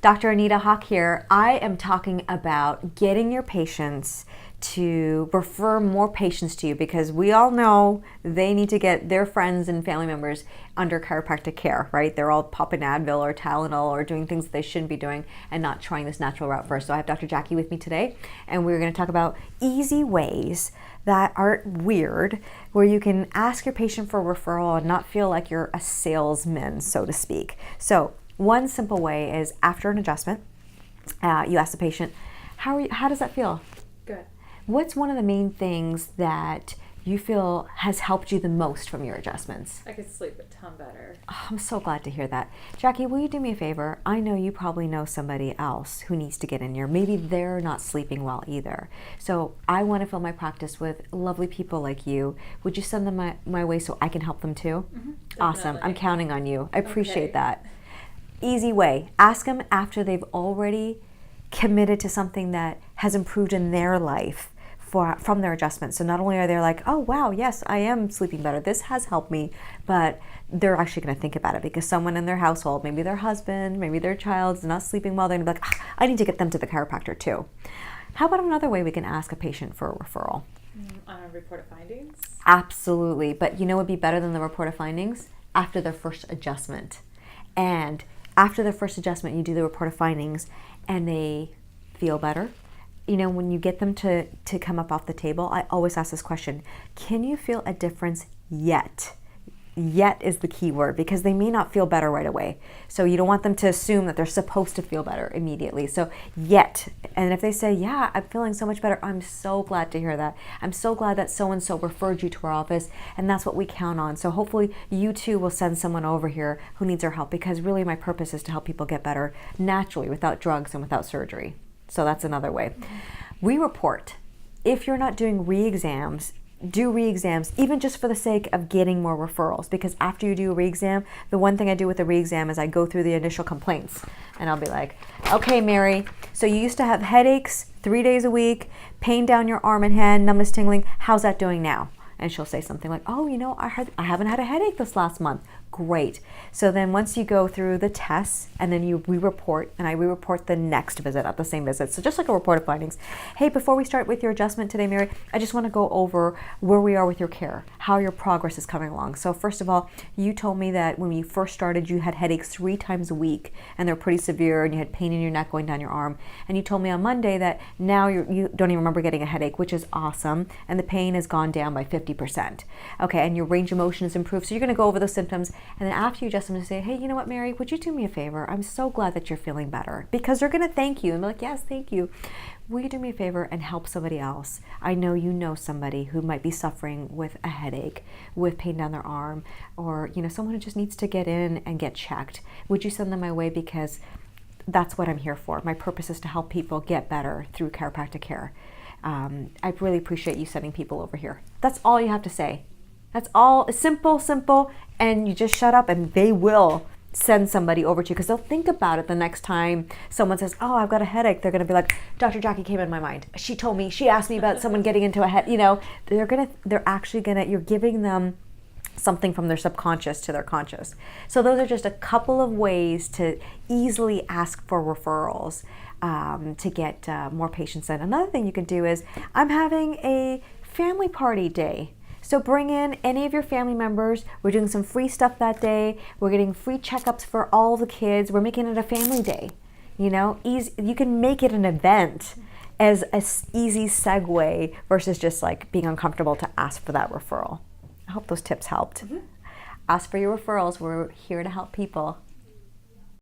Dr. Anita Hawk here. I am talking about getting your patients to refer more patients to you, because we all know they need to get their friends and family members under chiropractic care, right? They're all popping Advil or Tylenol or doing things they shouldn't be doing and not trying this natural route first. So I have Dr. Jackie with me today, and we're going to talk about easy ways that aren't weird, where you can ask your patient for a referral and not feel like you're a salesman, so to speak. So one simple way is after an adjustment, you ask the patient, how does that feel? Good. What's one of the main things that you feel has helped you the most from your adjustments? I could sleep a ton better. Oh, I'm so glad to hear that. Jackie, will you do me a favor? I know you probably know somebody else who needs to get in here. Maybe they're not sleeping well either. So I want to fill my practice with lovely people like you. Would you send them my way so I can help them too? Mm-hmm, awesome. I'm counting on you. I appreciate Okay. that. Easy way. Ask them after they've already committed to something that has improved in their life from their adjustment. So not only are they like, oh wow, yes, I am sleeping better, this has helped me, but they're actually going to think about it because someone in their household, maybe their husband, maybe their child is not sleeping well. They're going to be like, I need to get them to the chiropractor too. How about another way we can ask a patient for a referral? On a report of findings? Absolutely. But you know what would be better than the report of findings? After their first adjustment. And after their first adjustment, you do the report of findings and they feel better. You know, when you get them to come up off the table, I always ask this question: can you feel a difference yet? Yet is the key word, because they may not feel better right away. So you don't want them to assume that they're supposed to feel better immediately. So yet, and if they say, yeah, I'm feeling so much better, I'm so glad to hear that. I'm so glad that so-and-so referred you to our office, and that's what we count on. So hopefully you too will send someone over here who needs our help, because really my purpose is to help people get better naturally without drugs and without surgery. So that's another way. We report. If you're not doing re-exams, do re-exams, even just for the sake of getting more referrals, because after you do a re-exam, the one thing I do with a re-exam is I go through the initial complaints, and I'll be like, okay, Mary, so you used to have headaches 3 days a week, pain down your arm and hand, numbness, tingling, how's that doing now? And she'll say something like, oh, you know, I haven't had a headache this last month. Great. So then once you go through the tests and then we report, and I re-report the next visit at the same visit. So just like a report of findings. Hey, before we start with your adjustment today, Mary, I just want to go over where we are with your care, how your progress is coming along. So first of all, you told me that when you first started, you had headaches 3 times a week, and they're pretty severe, and you had pain in your neck going down your arm. And you told me on Monday that now you don't even remember getting a headache, which is awesome, and the pain has gone down by 50%. Okay, and your range of motion is improved. So you're going to go over those symptoms, and then after you adjust them, to say, hey, you know what, Mary, would you do me a favor? I'm so glad that you're feeling better, because they're going to thank you and be like, yes, thank you. Will you do me a favor and help somebody else? I know you know somebody who might be suffering with a headache, with pain down their arm, or you know, someone who just needs to get in and get checked. Would you send them my way? Because that's what I'm here for. My purpose is to help people get better through chiropractic care. I really appreciate you sending people over here. That's all you have to say. That's all. Simple, and you just shut up, and they will send somebody over to you, because they'll think about it the next time someone says, oh, I've got a headache. They're going to be like, Dr. Jackie came in my mind. She told me, she asked me about someone getting into a head, you know, you're giving them something from their subconscious to their conscious. So those are just a couple of ways to easily ask for referrals to get more patients in. Another thing you can do is, I'm having a family party day. So bring in any of your family members. We're doing some free stuff that day. We're getting free checkups for all the kids. We're making it a family day. You know, you can make it an event as an easy segue versus just like being uncomfortable to ask for that referral. I hope those tips helped. Mm-hmm. Ask for your referrals. We're here to help people.